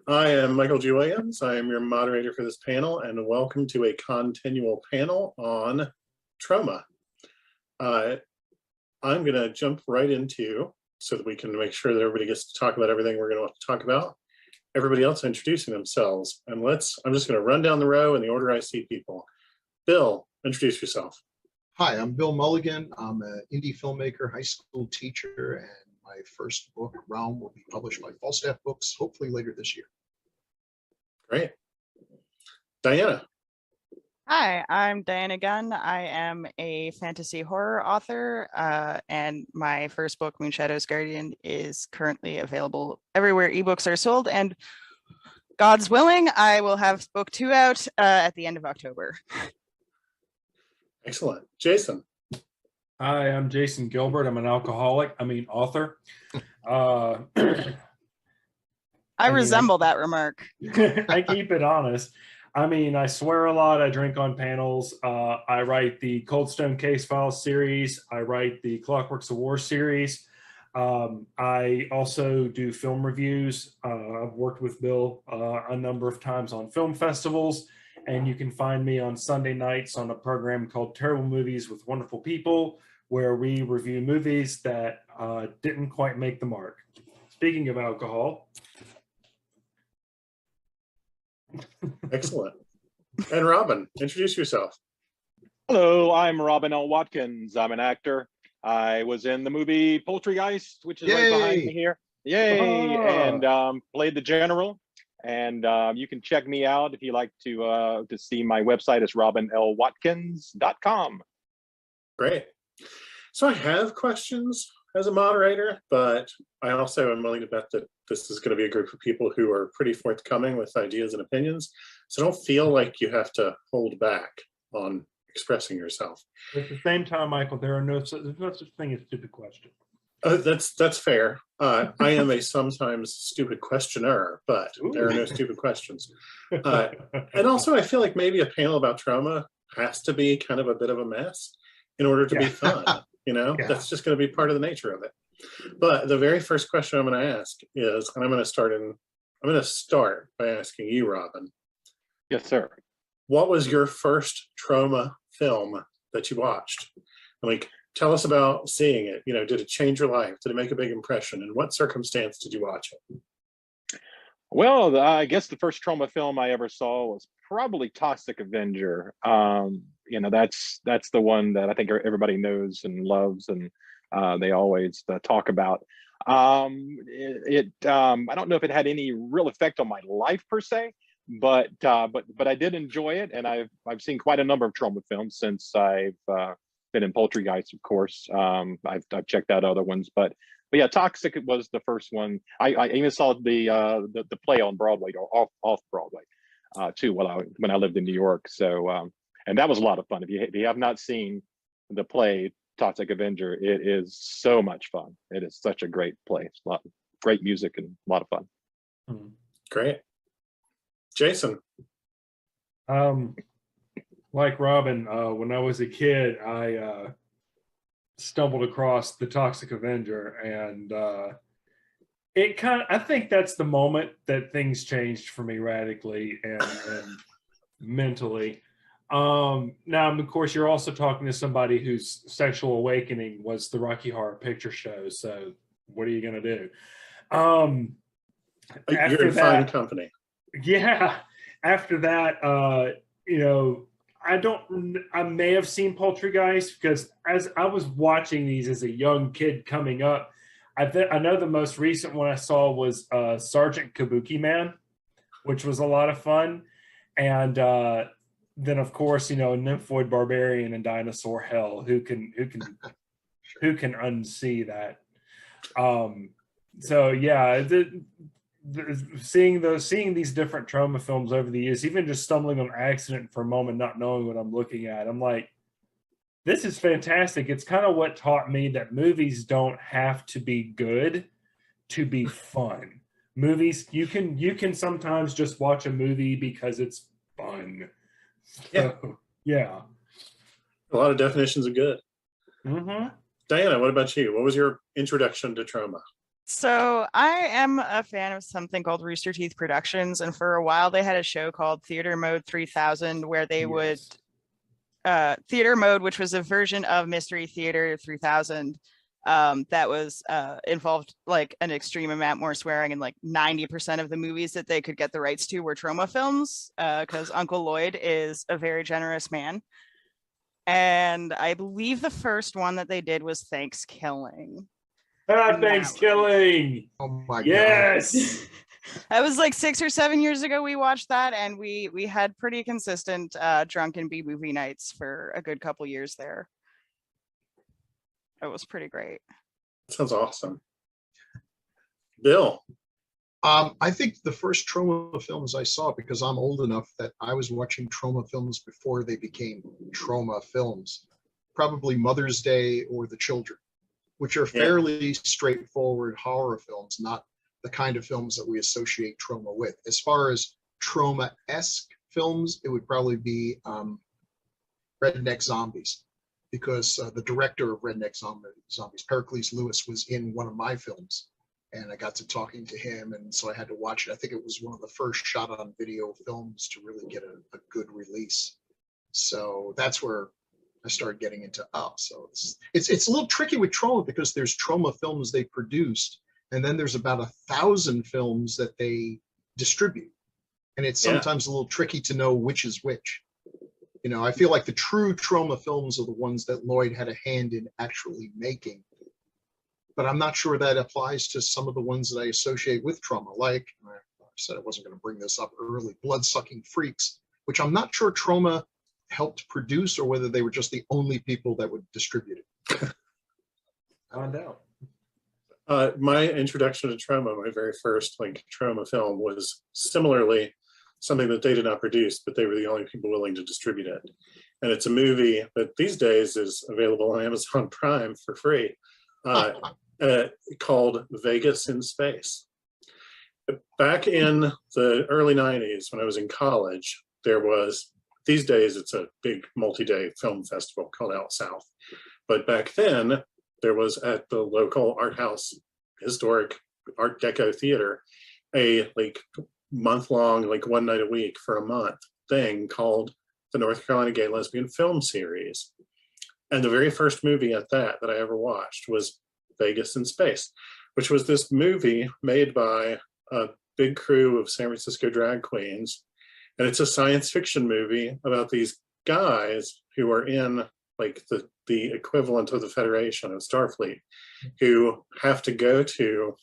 I am Michael G. Williams. I am your moderator for this panel, and welcome to a ConTinual panel on Troma. I'm going to jump right into, so that we can make sure that everybody gets to talk about everything we're going to talk about. Everybody else introducing themselves, and I'm just going to run down the row in the order I see people. Bill, introduce yourself. Hi, I'm Bill Mulligan. I'm an indie filmmaker, high school teacher, and my first book, Realm, will be published by Falstaff Books, hopefully later this year. Great. Dianna. Hi, I'm Dianna Gunn. I am a fantasy horror author, and my first book, Moonshadow's Guardian, is currently available everywhere ebooks are sold, and God's willing, I will have book 2 out at the end of October. Excellent. Jason. Hi, I'm Jason Gilbert. I'm an author. I resemble that remark. I keep it honest. I mean, I swear a lot. I drink on panels. I write the Cold Stone Case Files series. I write the Clockworks of War series. I also do film reviews. I've worked with Bill a number of times on film festivals. And you can find me on Sunday nights on a program called Terrible Movies with Wonderful People, where we review movies that didn't quite make the mark. Speaking of alcohol. Excellent. And Robin, introduce yourself. Hello, I'm Robin L. Watkins. I'm an actor. I was in the movie Poultrygeist, which is right behind me here. Yay! Oh. And played the general. And you can check me out if you like to see my website. It's robinlwatkins.com. Great. So I have questions as a moderator, but I also am willing to bet that this is going to be a group of people who are pretty forthcoming with ideas and opinions. So don't feel like you have to hold back on expressing yourself. At the same time, Michael, there's no such thing as stupid question. That's fair. I am a sometimes stupid questioner, but there are no stupid questions. And also, I feel like maybe a panel about Troma has to be kind of a bit of a mess in order to be fun. That's just going to be part of the nature of it. But the very first question I'm going to ask is, and I'm going to start by asking you, Robin. Yes, sir. What was your first Troma film that you watched? Like, tell us about seeing it. Did it change your life? Did it make a big impression? In what circumstance did you watch it? Well, I guess the first Troma film I ever saw was probably Toxic Avenger. That's the one that I think everybody knows and loves, and they always talk about. I don't know if it had any real effect on my life per se, but I did enjoy it, and I've seen quite a number of Troma films since I've been in Poultrygeist, of course. I've checked out other ones, but yeah, Toxic was the first one. I even saw the play on Broadway, or off Broadway, too, when I lived in New York. So and that was a lot of fun. If you have not seen the play Toxic Avenger, it is so much fun. It is such a great play. It's a lot great music and a lot of fun. Great. Jason. Like Robin, when I was a kid, I stumbled across the Toxic Avenger, and I think that's the moment that things changed for me radically and mentally. Now, of course, you're also talking to somebody whose sexual awakening was the Rocky Horror Picture Show. So what are you going to do? You're in fine company. Yeah. After that, I may have seen Poultrygeist, because as I was watching these as a young kid coming up, I know the most recent one I saw was Sergeant Kabuki Man, which was a lot of fun. And then, of course, Nymphoid Barbarian and Dinosaur Hell. Who can unsee that? So yeah, seeing these different Troma films over the years, even just stumbling on accident for a moment, not knowing what I'm looking at, I'm like, this is fantastic. It's kind of what taught me that movies don't have to be good to be fun. Movies, you can sometimes just watch a movie because it's fun. So, yeah. A lot of definitions of good. Mm-hmm. Dianna, what about you? What was your introduction to Troma? So I am a fan of something called Rooster Teeth Productions, and for a while they had a show called Theater Mode 3000 where they would Theater Mode, which was a version of Mystery Theater 3000 that was involved like an extreme amount more swearing, and like 90% of the movies that they could get the rights to were Troma films because Uncle Lloyd is a very generous man. And I believe the first one that they did was Thanksgiving. Thanksgiving. Oh my God. Yes. That was like 6 or 7 years ago we watched that, and we had pretty consistent drunken B movie nights for a good couple years there. It was pretty great. Sounds awesome. Bill. I think the first Troma films I saw, because I'm old enough that I was watching Troma films before they became Troma films, probably Mother's Day or The Children, which are fairly straightforward horror films, not the kind of films that we associate Troma with. As far as Troma-esque films, it would probably be Redneck Zombies, because the director of Redneck Zombies, Pericles Lewis, was in one of my films, and I got to talking to him, and so I had to watch it. I think it was one of the first shot on video films to really get a good release. So that's where I started getting into so it's a little tricky with Troma, because there's Troma films they produced, and then there's about 1,000 films that they distribute, and it's sometimes a little tricky to know which is which. You know, I feel like the true Troma films are the ones that Lloyd had a hand in actually making, but I'm not sure that applies to some of the ones that I associate with Troma, like I said I wasn't going to bring this up early, Blood-Sucking Freaks, which I'm not sure Troma helped produce, or whether they were just the only people that would distribute it. Find out. My introduction to Troma, my very first like Troma film, was similarly something that they did not produce, but they were the only people willing to distribute it. And it's a movie that these days is available on Amazon Prime for free, called Vegas in Space. Back in the early 90s, when I was in college, there was, these days it's a big multi-day film festival called Out South. But back then, there was at the local art house, historic Art Deco theater, a like month-long, like one night a week for a month thing called the North Carolina Gay Lesbian Film Series. And the very first movie at that I ever watched was Vegas in Space, which was this movie made by a big crew of San Francisco drag queens. And it's a science fiction movie about these guys who are in like the equivalent of the Federation of Starfleet, who have to go to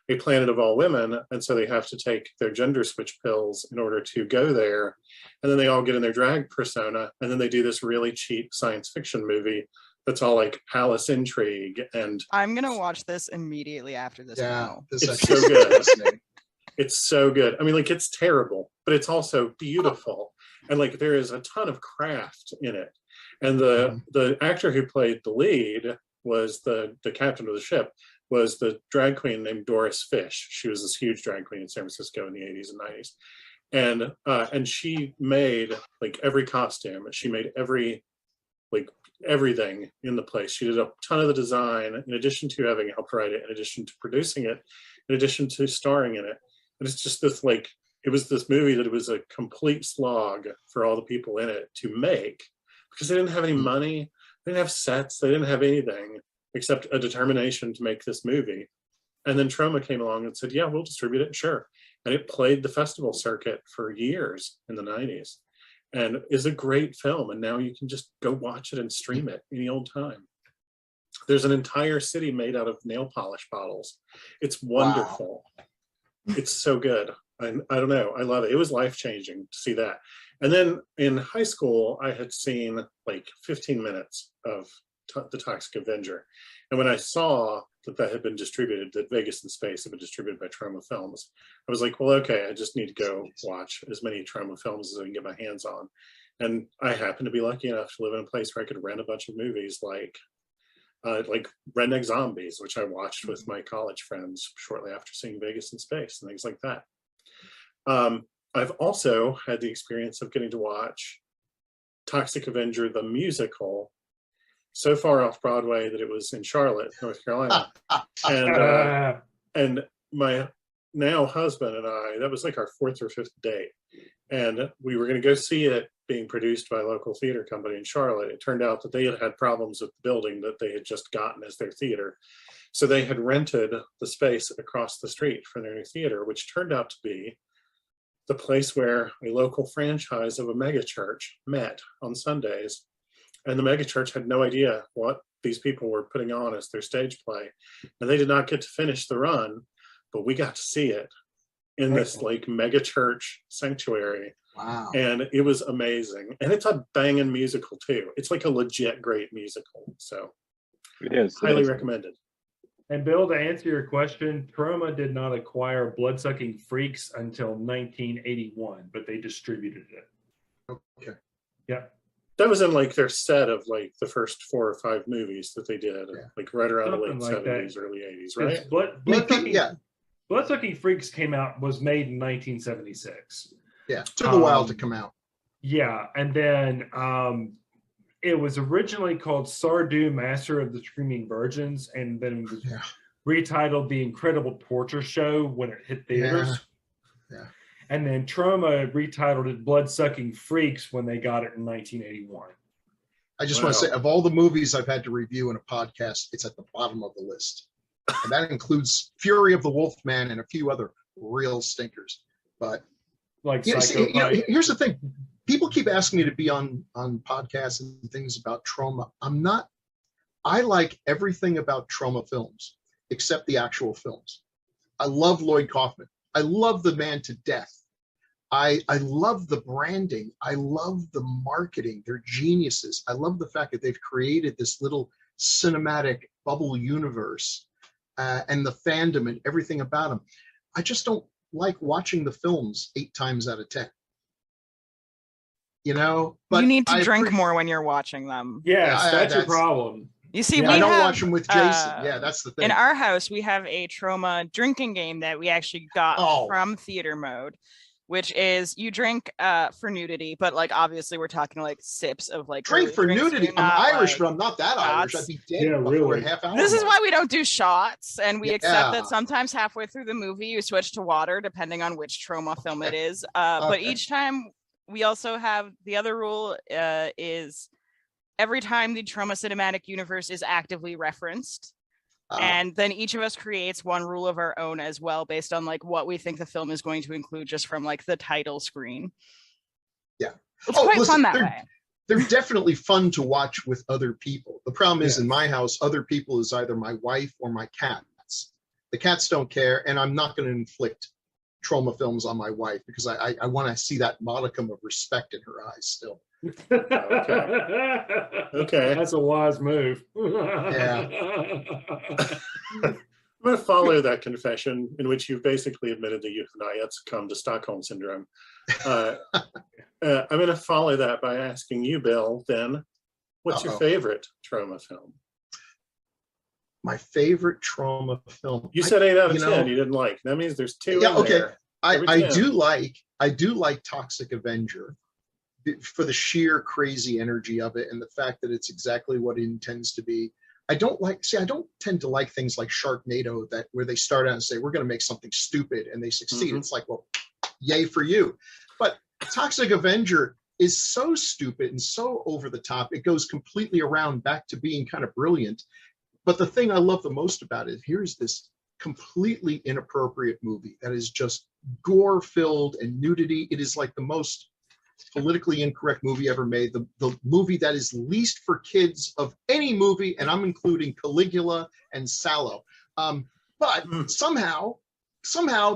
a planet of all women, and so they have to take their gender switch pills in order to go there, and then they all get in their drag persona, and then they do this really cheap science fiction movie that's all like palace intrigue. And I'm gonna watch this immediately after this panel. It's so good. It's so good. I mean, like, it's terrible, but it's also beautiful, and like there is a ton of craft in it. And the actor who played the lead was the captain of the ship, was the drag queen named Doris Fish. She was this huge drag queen in San Francisco in the 80s and 90s. And she made like every costume. She made everything in the place. She did a ton of the design, in addition to having helped write it, in addition to producing it, in addition to starring in it. And it's just this like, it was this movie that it was a complete slog for all the people in it to make, because they didn't have any money, they didn't have sets, they didn't have anything except a determination to make this movie. And then Troma came along and said, yeah, we'll distribute it, sure. And it played the festival circuit for years in the 90s and is a great film. And now you can just go watch it and stream it any old time. There's an entire city made out of nail polish bottles. It's wonderful. Wow. It's so good. I don't know, I love it. It was life-changing to see that. And then in high school, I had seen like 15 minutes of the Toxic Avenger. And when I saw that had been distributed, that Vegas in Space had been distributed by Troma Films, I was like, well, okay, I just need to go watch as many Troma films as I can get my hands on. And I happened to be lucky enough to live in a place where I could rent a bunch of movies like Redneck Zombies, which I watched with my college friends shortly after seeing Vegas in Space and things like that. I've also had the experience of getting to watch Toxic Avenger, the musical, so far off Broadway that it was in Charlotte, North Carolina. And my now husband and I, that was like our fourth or fifth date. And we were going to go see it being produced by a local theater company in Charlotte. It turned out that they had problems with the building that they had just gotten as their theater. So they had rented the space across the street for their new theater, which turned out to be the place where a local franchise of a megachurch met on Sundays. And the megachurch had no idea what these people were putting on as their stage play. And they did not get to finish the run, but we got to see it in this like megachurch sanctuary. Wow. And it was amazing. And it's a banging musical too. It's like a legit great musical. So it is highly recommended. And Bill, to answer your question, Troma did not acquire Bloodsucking Freaks until 1981, but they distributed it. Okay. Yeah. That was in like their set of like the first 4 or 5 movies that they did, like right around Something the late like 70s, early 80s, right? Bloodsucking Freaks was made in 1976. Yeah, took a while to come out. Yeah, and then it was originally called Sardu, Master of the Screaming Virgins, and then was retitled The Incredible Torture Show when it hit theaters. Yeah. And then Troma retitled it Bloodsucking Freaks when they got it in 1981. I just want to say, of all the movies I've had to review in a podcast, it's at the bottom of the list. And that includes Fury of the Wolfman and a few other real stinkers. But like, here's the thing. People keep asking me to be on podcasts and things about Troma. I'm not. I like everything about Troma films except the actual films. I love Lloyd Kaufman. I love the man to death. I love the branding. I love the marketing. They're geniuses. I love the fact that they've created this little cinematic bubble universe and the fandom and everything about them. I just don't like watching the films 8 times out of 10. You know, but you need to drink more when you're watching them. Yes, that's your problem. You see, I don't watch them with Jason. That's the thing. In our house, we have a Troma drinking game that we actually got from Theater Mode, which is you drink for nudity, but like obviously we're talking like sips of like drink for nudity. I'm Irish, but I'm not that Irish. I'd be dead before a half hour. This is why we don't do shots, and we accept that sometimes halfway through the movie you switch to water depending on which Troma film it is. But each time we also have the other rule is every time the Troma cinematic universe is actively referenced. And then each of us creates one rule of our own as well, based on like what we think the film is going to include just from like the title screen. Yeah. It's quite fun that way. They're definitely fun to watch with other people. The problem is in my house, other people is either my wife or my cats. The cats don't care, and I'm not going to inflict Troma films on my wife because I want to see that modicum of respect in her eyes still. Okay. That's a wise move. Yeah. I'm going to follow that confession in which you've basically admitted that you have not yet succumbed to Stockholm Syndrome. I'm going to follow that by asking you, Bill, then, what's your favorite Troma film? My favorite Troma film. You said 8 out of 10 you didn't like. That means there's 2 in there. I do like Toxic Avenger for the sheer crazy energy of it and the fact that it's exactly what it intends to be. I don't tend to like things like Sharknado where they start out and say, we're going to make something stupid and they succeed. Mm-hmm. It's like, well, yay for you. But Toxic Avenger is so stupid and so over the top. It goes completely around back to being kind of brilliant. But the thing I love the most about it, here's this completely inappropriate movie that is just gore-filled and nudity. It is like the most politically incorrect movie ever made. The movie that is least for kids of any movie, and I'm including Caligula and Sallow. But somehow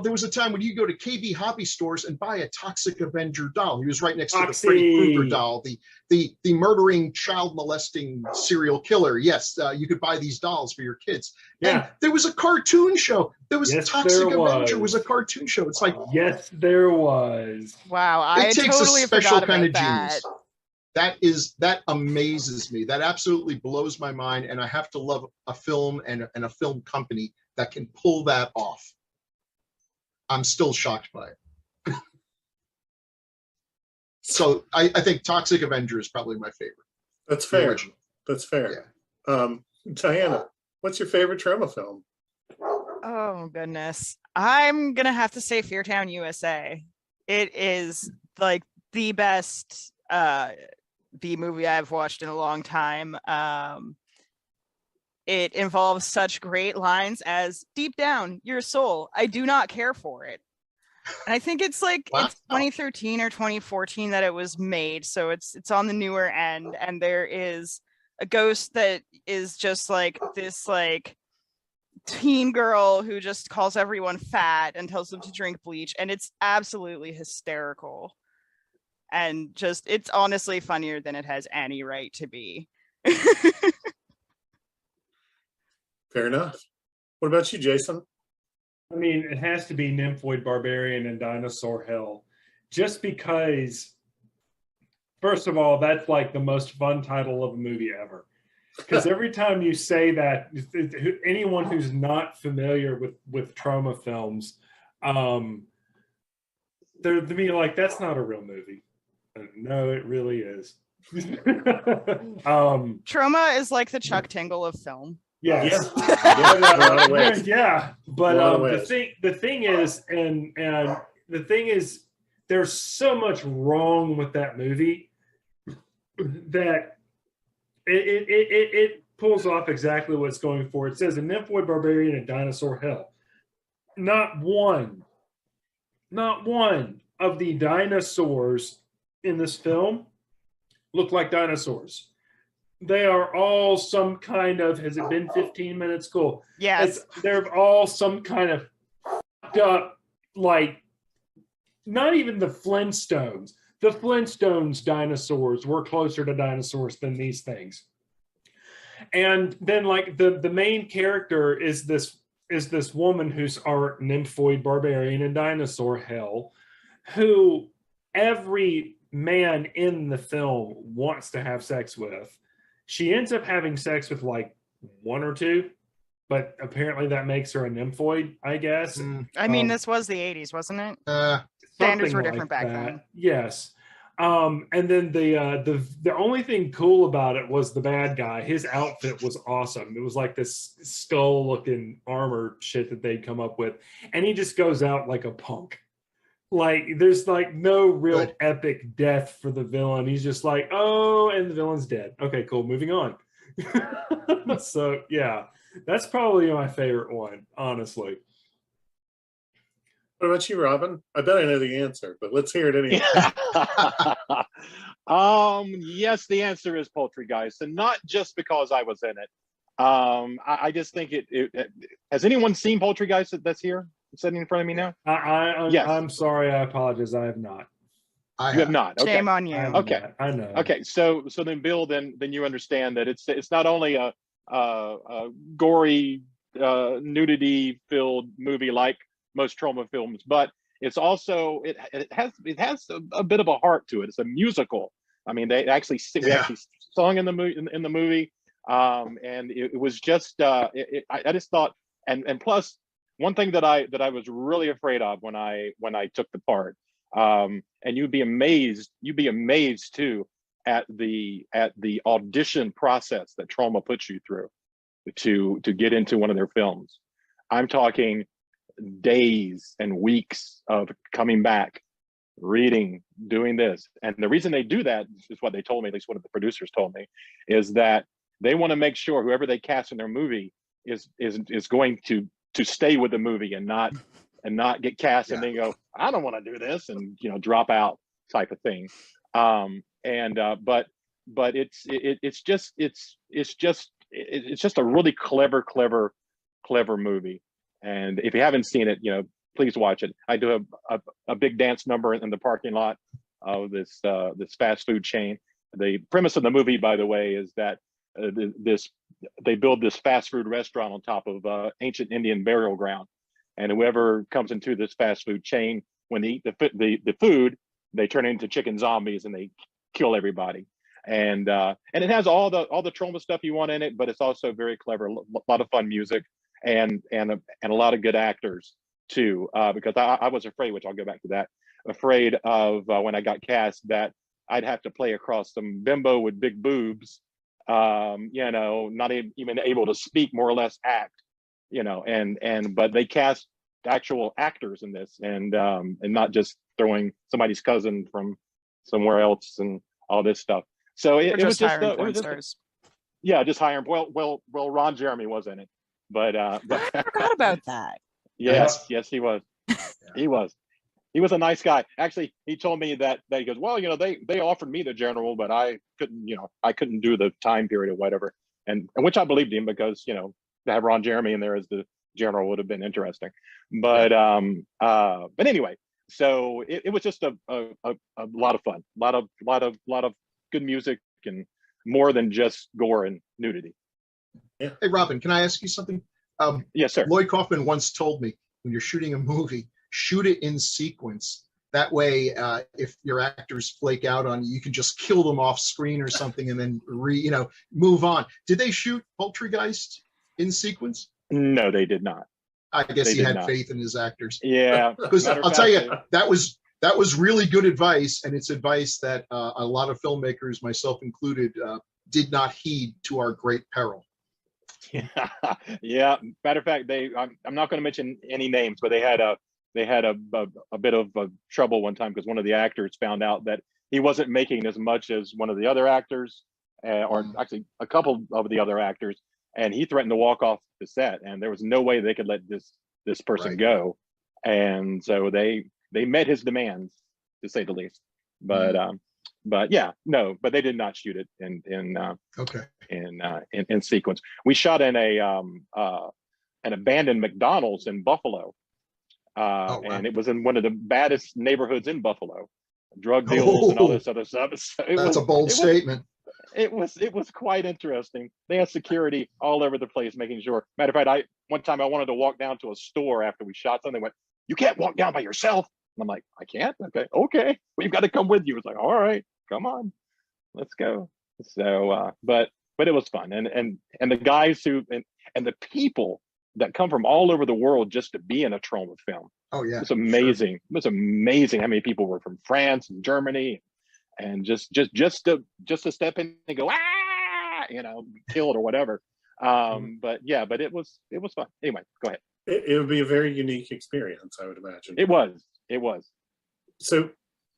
there was a time when you go to KB hobby stores and buy a Toxic Avenger doll. He was right next to the Freddy Krueger doll, the murdering, child molesting serial killer. Yes, you could buy these dolls for your kids. Yeah. And there was a cartoon show. There was Toxic Avenger was a cartoon show. It's like yes, there was. Wow, I totally forgot about that. Genius. That amazes me. That absolutely blows my mind, and I have to love a film and a film company that can pull that off. I'm still shocked by it. So I think Toxic Avenger is probably my favorite. That's fair. That's fair. Dianna, what's your favorite Troma film? Oh goodness. I'm gonna have to say Feartown, USA. It is like the best B movie I've watched in a long time. It involves such great lines as "deep down, your soul, I do not care for it." And I think it's like Wow. it's 2013 or 2014 that it was made, so it's on the newer end. And there is a ghost that is just like this like teen girl who just calls everyone fat and tells them to drink bleach, and it's absolutely hysterical. And just it's honestly funnier than it has any right to be. Fair enough. What about you, Jason? I mean, it has to be Nymphoid Barbarian and Dinosaur Hell, just because, first of all, that's like the most fun title of a movie ever. Because every time you say that, anyone who's not familiar with Troma films, they're to me like, that's not a real movie. No, it really is. Troma is like the Chuck Tingle of film. Yes. Yeah. But the thing is, and the thing is, there's so much wrong with that movie that it pulls off exactly what it's going for. It says a Nymphoid Barbarian and Dinosaur Hell. Not one of the dinosaurs in this film look like dinosaurs. They are all some kind of, has it been 15 minutes? Cool. Yes. They're all some kind of fucked up, like, not even the Flintstones. The Flintstones dinosaurs were closer to dinosaurs than these things. And then like the main character is this woman who's our Nymphoid Barbarian and Dinosaur Hell, who every man in the film wants to have sex with. She ends up having sex with like one or two, but apparently that makes her a nymphoid, I guess. I mean, this was the 80s, wasn't it? Standards were different back then. Yes. And then the only thing cool about it was the bad guy. His outfit was awesome. It was like this skull looking armor shit that they'd come up with. And he just goes out like a punk. Like there's like no real epic death for the villain. He's just like, oh, and the villain's dead. Okay, cool. Moving on. So yeah, that's probably my favorite one, honestly. What about you, Robin? I bet I know the answer, but let's hear it anyway. Yes, the answer is Poultrygeist, and not just because I was in it. I just think it has anyone seen Poultrygeist that's here sitting in front of me now? Yes. I'm sorry, I apologize. I have not. You have not. Okay. Shame on you. Okay, I know. Okay, so then, Bill, then you understand that it's not only a gory, nudity-filled movie like most Troma films, but it's also it has a bit of a heart to it. It's a musical. I mean, they actually we actually sung in the movie, and it was just I just thought, and plus one thing that I was really afraid of when I took the part, and you'd be amazed too at the audition process that Troma puts you through to get into one of their films. I'm talking days and weeks of coming back, reading, doing this. And the reason they do that is what they told me, at least one of the producers told me, is that they want to make sure whoever they cast in their movie is going to stay with the movie and not get cast and then go, I don't want to do this, and drop out type of thing. But it's just a really clever movie. And if you haven't seen it, please watch it. I do a big dance number in the parking lot of this fast food chain. The premise of the movie, by the way, is that they build this fast food restaurant on top of ancient Indian burial ground, and whoever comes into this fast food chain, when they eat the food, they turn into chicken zombies and they kill everybody. And it has all the Troma stuff you want in it, but it's also very clever. A lot of fun music. And a lot of good actors too, because I was afraid, which I'll go back to that, afraid of when I got cast that I'd have to play across some bimbo with big boobs you know, not even able to speak, more or less act, you know, but they cast actual actors in this, and not just throwing somebody's cousin from somewhere else and all this stuff. So it was just hiring porn stars. Yeah, just hiring. Well, Ron Jeremy was in it, but I forgot about that. Yes, he was. He was a nice guy. Actually, he told me that he goes, well, you know, they offered me the general, but I couldn't do the time period or whatever, and which I believed him, because, you know, to have Ron Jeremy in there as the general would have been interesting. But anyway, so it was just a lot of fun, lot of good music, and more than just gore and nudity. Yeah. Hey, Robin, can I ask you something? Yes, sir. Lloyd Kaufman once told me, when you're shooting a movie, shoot it in sequence. That way, if your actors flake out on you, you can just kill them off screen or something, and then move on. Did they shoot Poultrygeist in sequence? No, they did not. I guess he had faith in his actors. Yeah, because I'll tell you, that was really good advice, and it's advice that a lot of filmmakers, myself included, did not heed, to our great peril. Yeah. Matter of fact, I'm not going to mention any names, but they had a bit of trouble one time, because one of the actors found out that he wasn't making as much as one of the other actors, or actually a couple of the other actors, and he threatened to walk off the set, and there was no way they could let this person go, and so they met his demands, to say the least. But yeah, no, but they did not shoot it in sequence. We shot in an abandoned McDonald's in Buffalo, and it was in one of the baddest neighborhoods in Buffalo, drug deals and all this other stuff. So that's a bold statement. It was quite interesting. They had security all over the place, making sure. Matter of fact, one time I wanted to walk down to a store after we shot something. They went, "You can't walk down by yourself." And I'm like, "I can't? Okay. We've got to come with you." It's like, "All right, come on, let's go." So, but it was fun, and the guys and the people that come from all over the world just to be in a Troma film. Oh yeah, it's amazing. Sure. It was amazing how many people were from France and Germany, and just to step in and go, killed or whatever. But it was fun. Anyway, go ahead. It would be a very unique experience, I would imagine. It was. So,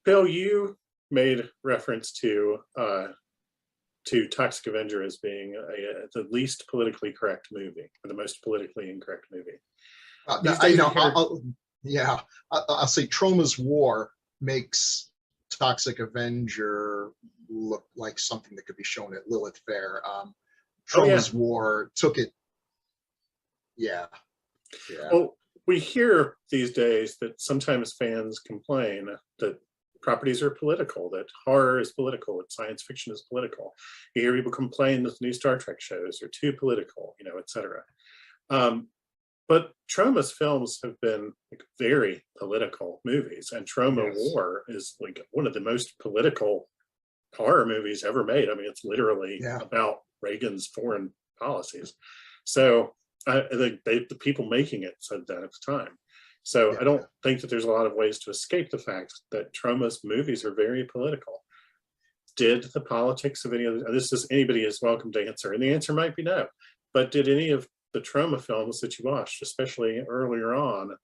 Bill, you made reference to Toxic Avenger as being the least politically correct movie, or the most politically incorrect movie. I'll say Troma's War makes Toxic Avenger look like something that could be shown at Lilith Fair. Troma's War took it. Yeah. Well, we hear these days that sometimes fans complain that properties are political, that horror is political, that science fiction is political. You hear people complain that the new Star Trek shows are too political, etc. But Troma's films have been very political movies, and Troma War is one of the most political horror movies ever made. I mean, it's literally about Reagan's foreign policies. So the people making it said that at the time. So I don't think that there's a lot of ways to escape the fact that Troma's movies are very political. Did the politics of any of anybody is welcome to answer, and the answer might be no. But did any of the Troma films that you watched, especially earlier on,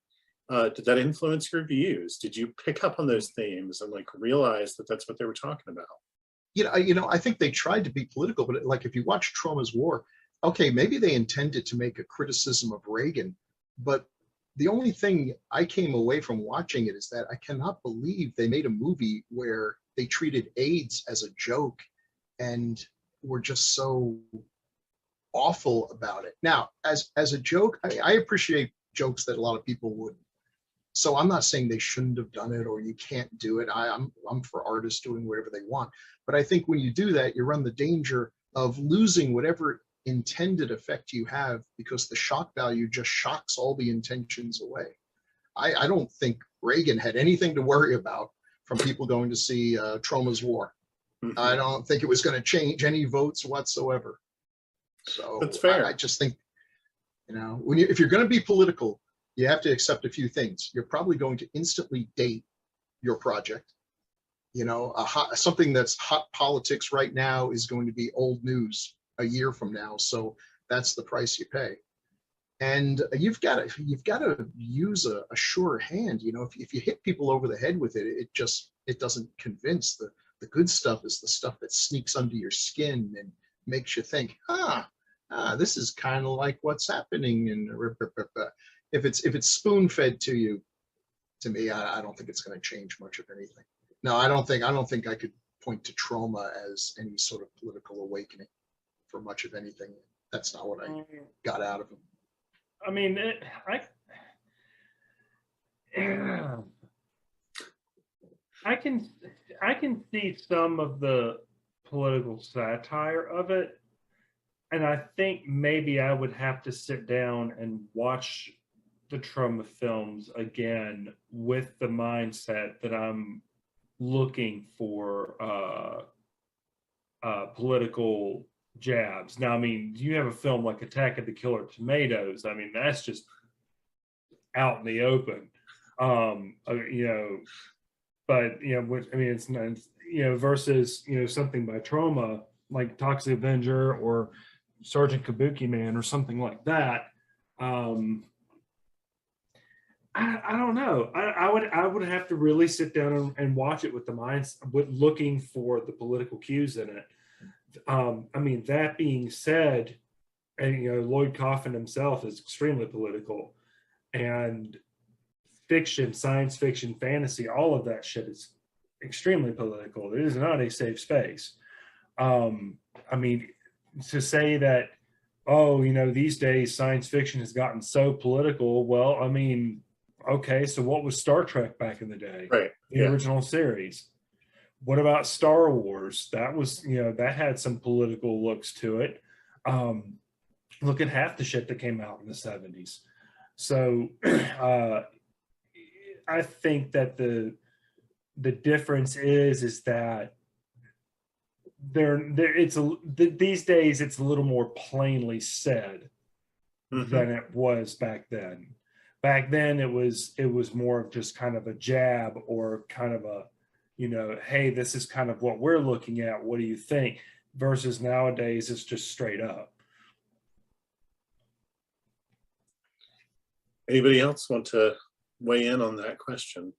did that influence your views? Did you pick up on those themes and realize that that's what they were talking about? I think they tried to be political, but if you watch Troma's War, okay, maybe they intended to make a criticism of Reagan, but the only thing I came away from watching it is that I cannot believe they made a movie where they treated AIDS as a joke and were just so awful about it. Now, as a joke, I appreciate jokes that a lot of people wouldn't. So I'm not saying they shouldn't have done it or you can't do it. I'm for artists doing whatever they want. But I think when you do that, you run the danger of losing whatever intended effect you have, because the shock value just shocks all the intentions away. I don't think Reagan had anything to worry about from people going to see Troma's War. Mm-hmm. I don't think it was going to change any votes whatsoever. So that's fair. I just think, if you're going to be political, you have to accept a few things. You're probably going to instantly date your project. You know, something that's hot politics right now is going to be old news a year from now. So that's the price you pay. And you've got to use a sure hand. You know, if you hit people over the head with it, it doesn't convince. The good stuff is the stuff that sneaks under your skin and makes you think, this is kind of like what's happening. And if it's spoon fed to you, to me, I don't think it's going to change much of anything. No, I don't think I could point to Troma as any sort of political awakening for much of anything. That's not what I got out of him. I mean, I can see some of the political satire of it, and I think maybe I would have to sit down and watch the Troma films again with the mindset that I'm looking for political jabs. Now, I mean, you have a film like Attack of the Killer Tomatoes. I mean, that's just out in the open, you know. But you know, I mean, it's not, you know, versus, you know, something by Troma like Toxic Avenger or Sergeant Kabuki Man or something like that. I don't know. I would have to really sit down and watch it with the minds, with looking for the political cues in it. I mean, that being said, and you know, Lloyd Kaufman himself is extremely political, and fiction, science fiction, fantasy, all of that shit is extremely political. It is not a safe space. I mean, to say that, oh, you know, these days science fiction has gotten so political. Well, I mean, okay, so what was Star Trek back in the day? Right. The original series. What about Star Wars? That was, you know, that had some political looks to it. Look at half the shit that came out in the 70s. So I think that the difference is that these days it's a little more plainly said than it was back then. Back then it was more of just kind of a jab or kind of a, you know, hey, this is kind of what we're looking at. What do you think? Versus nowadays it's just straight up. Anybody else want to weigh in on that question?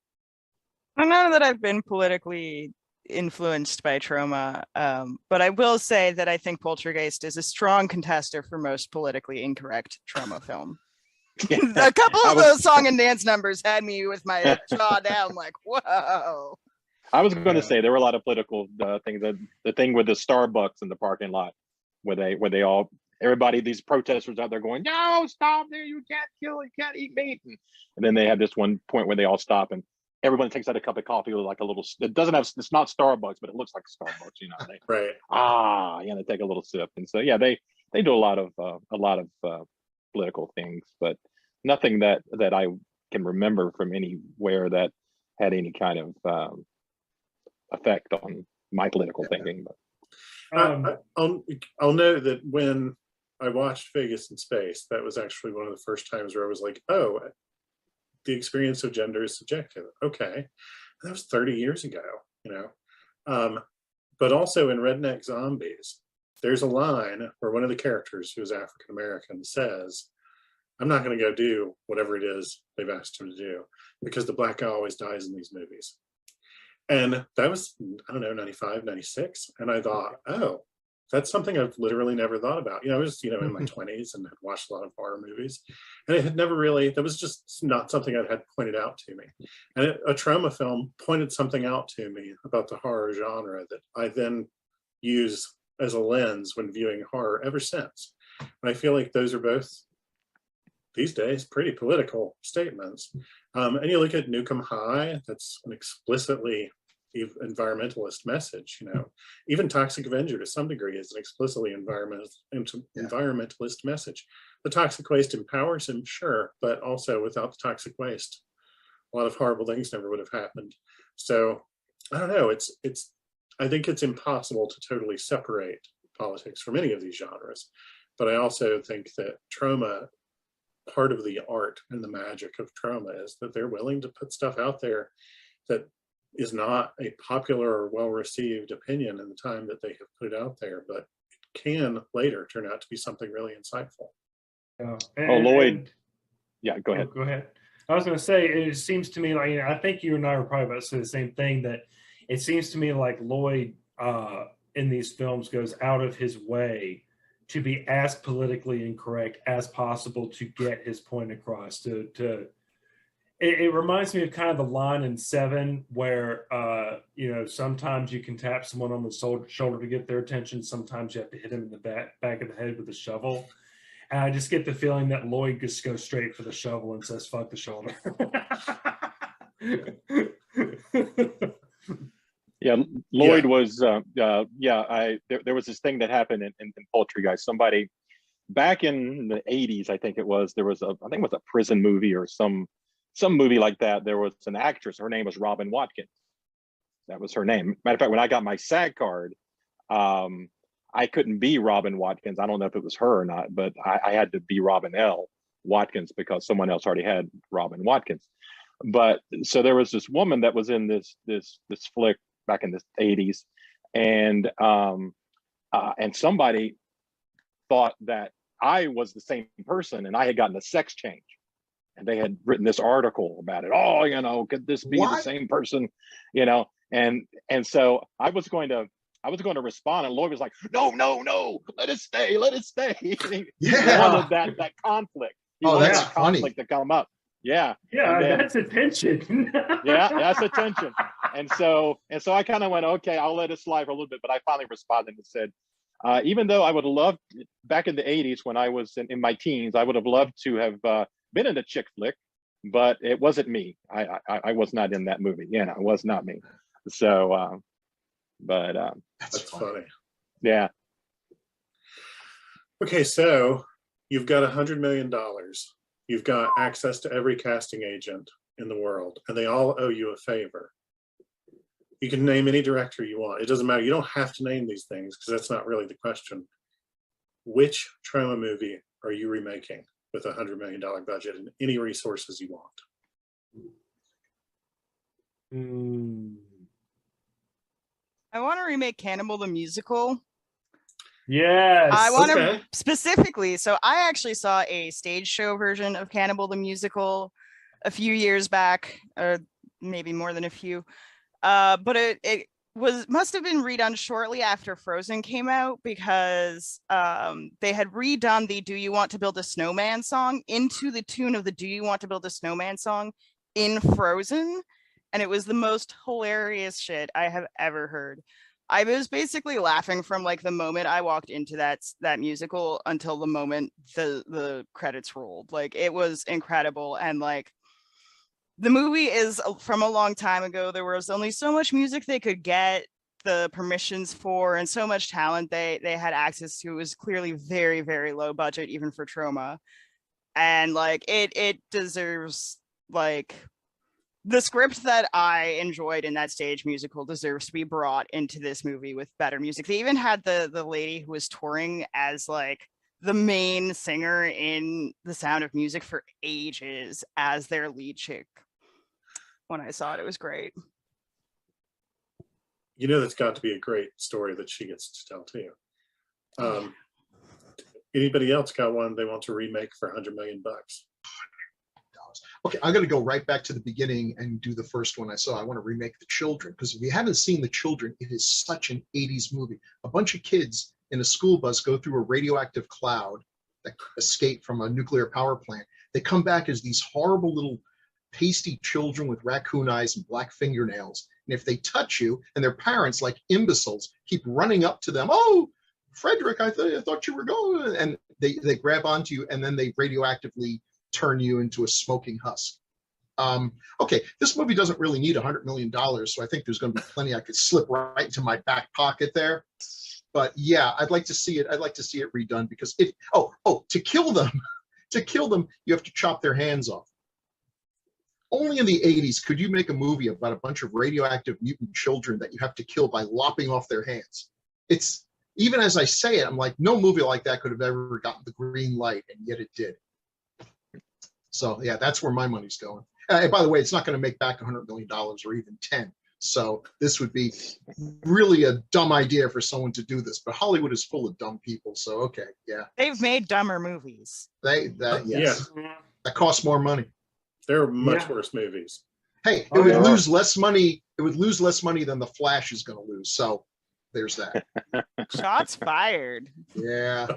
I don't know that I've been politically influenced by Troma, but I will say that I think Poultrygeist is a strong contester for most politically incorrect Troma film. A couple of those song and dance numbers had me with my jaw down, like, whoa. I was going to say there were a lot of political things. The thing with the Starbucks in the parking lot, where they all, everybody, these protesters out there going, no, stop there, you can't eat meat. And then they have this one point where they all stop and everyone takes out a cup of coffee with like a little, it's not Starbucks, but it looks like Starbucks, you know. Right. They take a little sip. And so, yeah, they do a lot of political things, but nothing that I can remember from anywhere that had any kind of effect on my political thinking. But I'll note that when I watched Vegas in Space, that was actually one of the first times where I was like, oh, the experience of gender is subjective. Okay. That was 30 years ago, you know. But also in Redneck Zombies, there's a line where one of the characters, who is African American, says, I'm not going to go do whatever it is they've asked him to do because the black guy always dies in these movies. And that was, I don't know, 95, 96. And I thought, oh, that's something I've literally never thought about. You know, I was, you know, in my 20s and had watched a lot of horror movies. And it had never really, that was just not something that had pointed out to me. And a Troma film pointed something out to me about the horror genre that I then use as a lens when viewing horror ever since. And I feel like those are both, these days, pretty political statements. And you look at Nuke High, that's an explicitly environmentalist message, you know. Even Toxic Avenger to some degree is an explicitly environmentalist message. The toxic waste empowers him, sure, but also without the toxic waste, a lot of horrible things never would have happened. So I don't know, I think it's impossible to totally separate politics from any of these genres. But I also think that Troma, part of the art and the magic of Troma is that they're willing to put stuff out there that is not a popular or well-received opinion in the time that they have put it out there, but it can later turn out to be something really insightful. Lloyd. Yeah, go ahead. Go ahead. I was going to say, it seems to me like, I think you and I were probably about to say the same thing, that it seems to me like Lloyd in these films goes out of his way to be as politically incorrect as possible to get his point across. It reminds me of kind of the line in Seven where, sometimes you can tap someone on the shoulder to get their attention. Sometimes you have to hit him in the back of the head with a shovel. And I just get the feeling that Lloyd just goes straight for the shovel and says, fuck the shoulder. Yeah, Lloyd was, there was this thing that happened in Poultrygeist. Somebody back in the 80s, I think it was, there was I think it was a prison movie or some movie like that. There was an actress, her name was Robin Watkins. That was her name. Matter of fact, when I got my SAG card, I couldn't be Robin Watkins. I don't know if it was her or not, but I had to be Robin L. Watkins because someone else already had Robin Watkins. But so there was this woman that was in this flick back in the 80s, and somebody thought that I was the same person and I had gotten a sex change, and they had written this article about it. Oh, could this be the same person? And so I was going to respond, and Lloyd was like, no, let it stay. He wanted that conflict. He wanted that's that conflict to come up. Yeah. That's attention. That's attention. And so I kind of went, okay, I'll let it slide for a little bit, but I finally responded and said, even though I would have loved, back in the 80s when I was in my teens, I would have loved to have been in a chick flick, but it wasn't me. I was not in that movie. It was not me. So, that's funny. Yeah. Okay, so you've got $100 million. You've got access to every casting agent in the world, and they all owe you a favor. You can name any director you want. It doesn't matter. You don't have to name these things because that's not really the question. Which Troma movie are you remaking with $100 million budget and any resources you want? I want to remake Cannibal the Musical. Yes. I want to specifically. So I actually saw a stage show version of Cannibal the Musical a few years back, or maybe more than a few. But it must have been redone shortly after Frozen came out, because they had redone the "Do You Want to Build a Snowman" song into the tune of the "Do You Want to Build a Snowman" song in Frozen, and it was the most hilarious shit I have ever heard. I was basically laughing from like the moment I walked into that musical until the moment the credits rolled. Like, it was incredible. And like, the movie is from a long time ago. There was only so much music they could get the permissions for, and so much talent they had access to. It was clearly very, very low budget, even for Troma. And like, it deserves, like, the script that I enjoyed in that stage musical deserves to be brought into this movie with better music. They even had the lady who was touring as like the main singer in The Sound of Music for ages as their lead chick. When I saw it, it was great. That's got to be a great story that she gets to tell too. Anybody else got one they want to remake for $100 million? Okay, I'm going to go right back to the beginning and do the first one I saw. I want to remake The Children, because if you haven't seen The Children, it is such an 80s movie. A bunch of kids in a school bus go through a radioactive cloud that escape from a nuclear power plant. They come back as these horrible little pasty children with raccoon eyes and black fingernails. And if they touch you, and their parents, like imbeciles, keep running up to them, "Oh, Frederick, I thought you were going," and they grab onto you, and then they radioactively turn you into a smoking husk. Okay, this movie doesn't really need $100 million, so I think there's going to be plenty I could slip right into my back pocket there. But yeah, I'd like to see it. I'd like to see it redone, because to kill them, you have to chop their hands off. Only in the 80s could you make a movie about a bunch of radioactive mutant children that you have to kill by lopping off their hands. It's, even as I say it, I'm like, no movie like that could have ever gotten the green light, and yet it did. So yeah, that's where my money's going. And by the way, it's not going to make back $100 million or even 10. So this would be really a dumb idea for someone to do this, but Hollywood is full of dumb people. So, okay. Yeah. They've made dumber movies. Yes. That costs more money. There are much worse movies. Hey, it would lose less money. It would lose less money than The Flash is going to lose. So there's that. Shots fired. Yeah.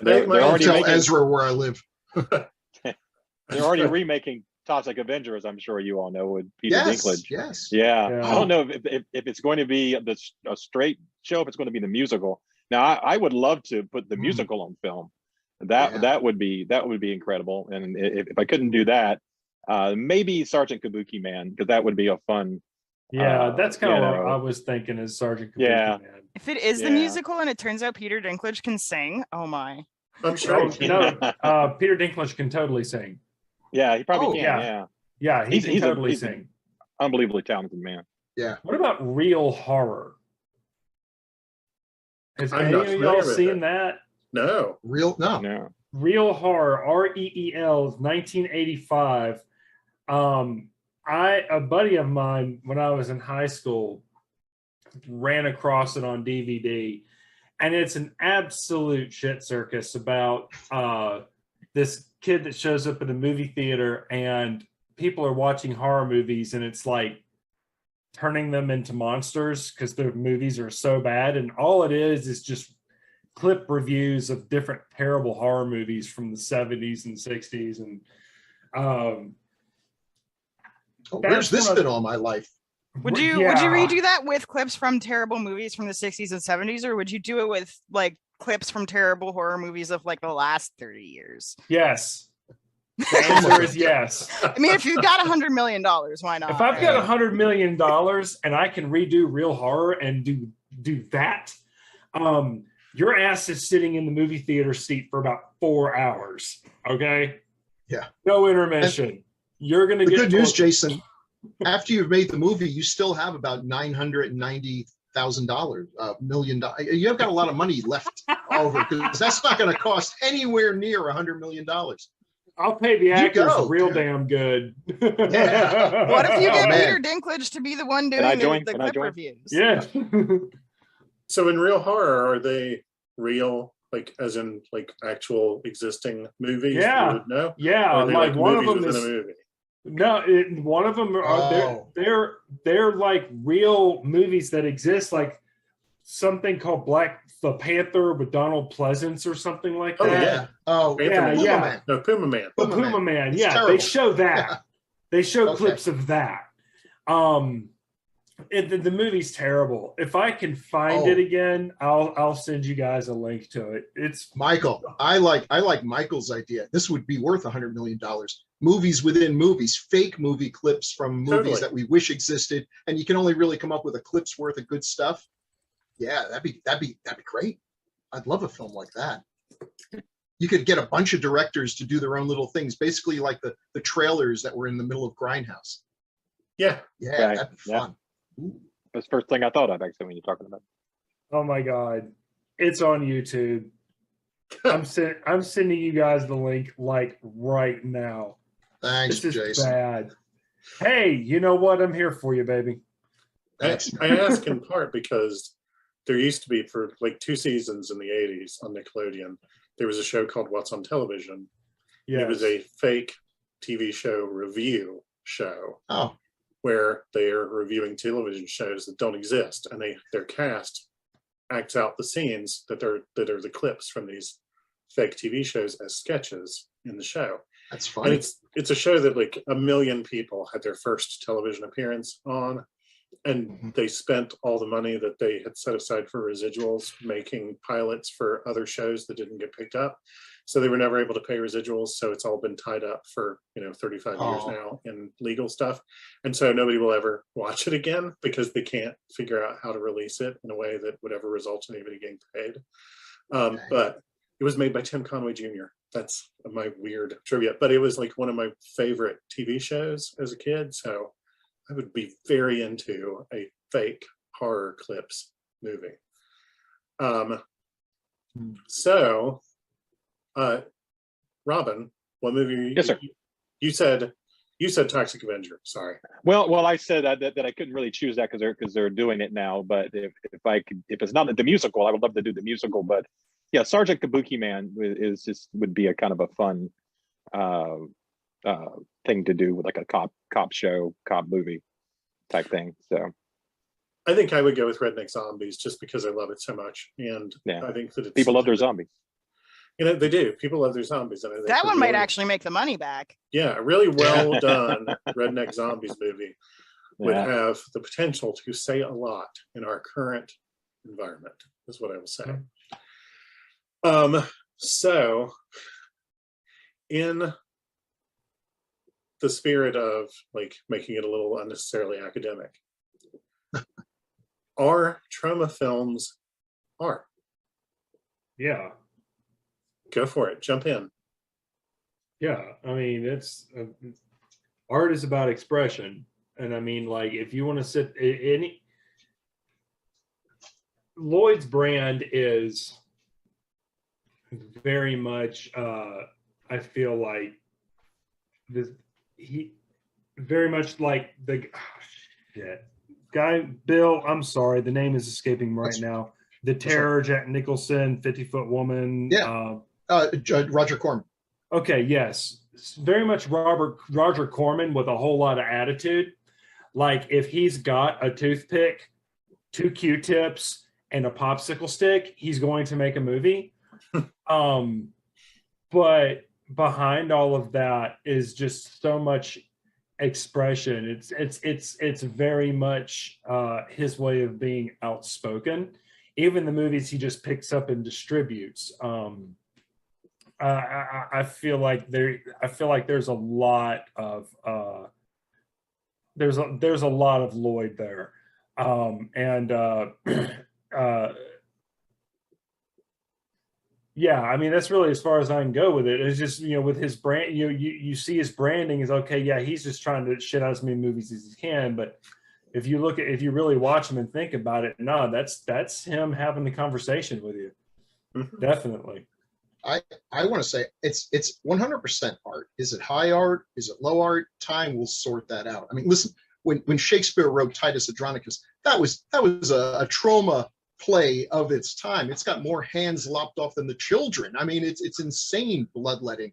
They're already tell making, Ezra where I live. they're already remaking Toxic Avenger, as I'm sure you all know, with Peter Dinklage. Yes. Yeah. I don't know if it's going to be a straight show, if it's going to be the musical. Now, I would love to put the musical on film. That would be incredible. And if I couldn't do that, maybe Sergeant Kabuki Man, because that would be a fun. Yeah, that's kind of what I was thinking is Sergeant Kabuki Man. If it is the musical and it turns out Peter Dinklage can sing, oh my. I'm sure. Peter Dinklage can totally sing. Yeah, he probably can. Yeah, he can totally sing. Unbelievably talented man. Yeah. What about real horror? Has I'm any not of y'all familiar with seen it. that? No. No. Real Horror, REEL, 1985. A buddy of mine, when I was in high school, ran across it on DVD, and it's an absolute shit circus about this kid that shows up at a movie theater, and people are watching horror movies, and it's like turning them into monsters because their movies are so bad, and all it is just clip reviews of different terrible horror movies from the 70s and 60s, and where's this been all my life? Would you redo that with clips from terrible movies from the 60s and 70s, or would you do it with like clips from terrible horror movies of like the last 30 years? Yes. The answer is yes. I mean, if you've got $100 million, why not? If I've got $100 million and I can redo real horror and do that, your ass is sitting in the movie theater seat for about 4 hours. Okay. Yeah. No intermission. You're gonna get good news, Jason. After you've made the movie, you still have about $990,000, $1 million. You've got a lot of money left over because that's not going to cost anywhere near $100 million. I'll pay the actors real damn good. Yeah. What if you get Peter Dinklage to be the one doing the clip reviews? Yeah. So in Real Horror, are they real, like as in like actual existing movies? Yeah. No. Yeah. Or are they like one of them within is a movie? No, one of them are they're like real movies that exist, like something called the Panther with Donald Pleasance or something like that. Oh yeah. Oh Panther Puma Man. No, Puma Man. Puma Man. It's Yeah, terrible. they show that. Yeah. They show clips of that. The movie's terrible. If I can find it again, I'll send you guys a link to it. It's Michael. I like Michael's idea. This would be worth $100 million. Movies within movies, fake movie clips from movies that we wish existed, and you can only really come up with a clip's worth of good stuff. Yeah, that'd be great. I'd love a film like that. You could get a bunch of directors to do their own little things, basically like the trailers that were in the middle of Grindhouse. Yeah. Yeah, that'd be fun. Ooh. That's the first thing I thought of actually when you're talking about. Oh my God, it's on YouTube. I'm sending you guys the link like right now. Thanks, this is Jason. Bad. Hey, you know what? I'm here for you, baby. I ask in part because there used to be, for like 2 seasons in the 80s on Nickelodeon, there was a show called What's on Television. Yes. It was a fake TV show review show. Oh. Where they are reviewing television shows that don't exist, and their cast acts out the scenes that are the clips from these fake TV shows as sketches in the show. That's funny. And it's a show that like 1 million people had their first television appearance on, and they spent all the money that they had set aside for residuals making pilots for other shows that didn't get picked up. So they were never able to pay residuals. So it's all been tied up for 35 years now in legal stuff. And so nobody will ever watch it again because they can't figure out how to release it in a way that would ever result in anybody getting paid. But it was made by Tim Conway Jr. That's my weird trivia. But it was like one of my favorite TV shows as a kid. So I would be very into a fake horror clips movie. Robin, what movie? Yes, sir. You said You said Toxic Avenger. Sorry. Well, I said that I couldn't really choose that because they're doing it now. But if it's not the musical, I would love to do the musical. But yeah, Sergeant Kabuki Man would be a kind of a fun thing to do with like a cop show, cop movie type thing. So I think I would go with Redneck Zombies just because I love it so much, and yeah, I think that people love their zombies. You know, they do. People love their zombies, and I think that one might actually make the money back. Yeah, a really well done Redneck Zombies movie would have the potential to say a lot in our current environment, is what I will say. So in the spirit of like making it a little unnecessarily academic, are Troma films art? Yeah. Go for it. Jump in. Yeah, I mean, it's art is about expression, and I mean, like, if you want to sit any Lloyd's brand is very much. I feel like he very much like the guy Bill. I'm sorry, the name is escaping me right now. The Terror, Jack Nicholson, 50-Foot Woman. Yeah. Roger Corman. Okay, yes. It's very much Roger Corman with a whole lot of attitude. Like if he's got a toothpick, 2 Q-tips, and a popsicle stick, he's going to make a movie. But behind all of that is just so much expression. It's very much his way of being outspoken. Even the movies he just picks up and distributes. I feel like there's a lot of there's a lot of Lloyd there, yeah, I mean that's really as far as I can go with it. It's just, you know, with his brand, you see his branding is okay. Yeah, he's just trying to shit out as many movies as he can, but if you really watch him and think about it, no, that's him having the conversation with you. Definitely. I want to say it's 100% art. Is it high art? Is it low art? Time will sort that out. I mean, listen, when Shakespeare wrote Titus Andronicus, that was a Troma play of its time. It's got more hands lopped off than the children. I mean, it's insane bloodletting.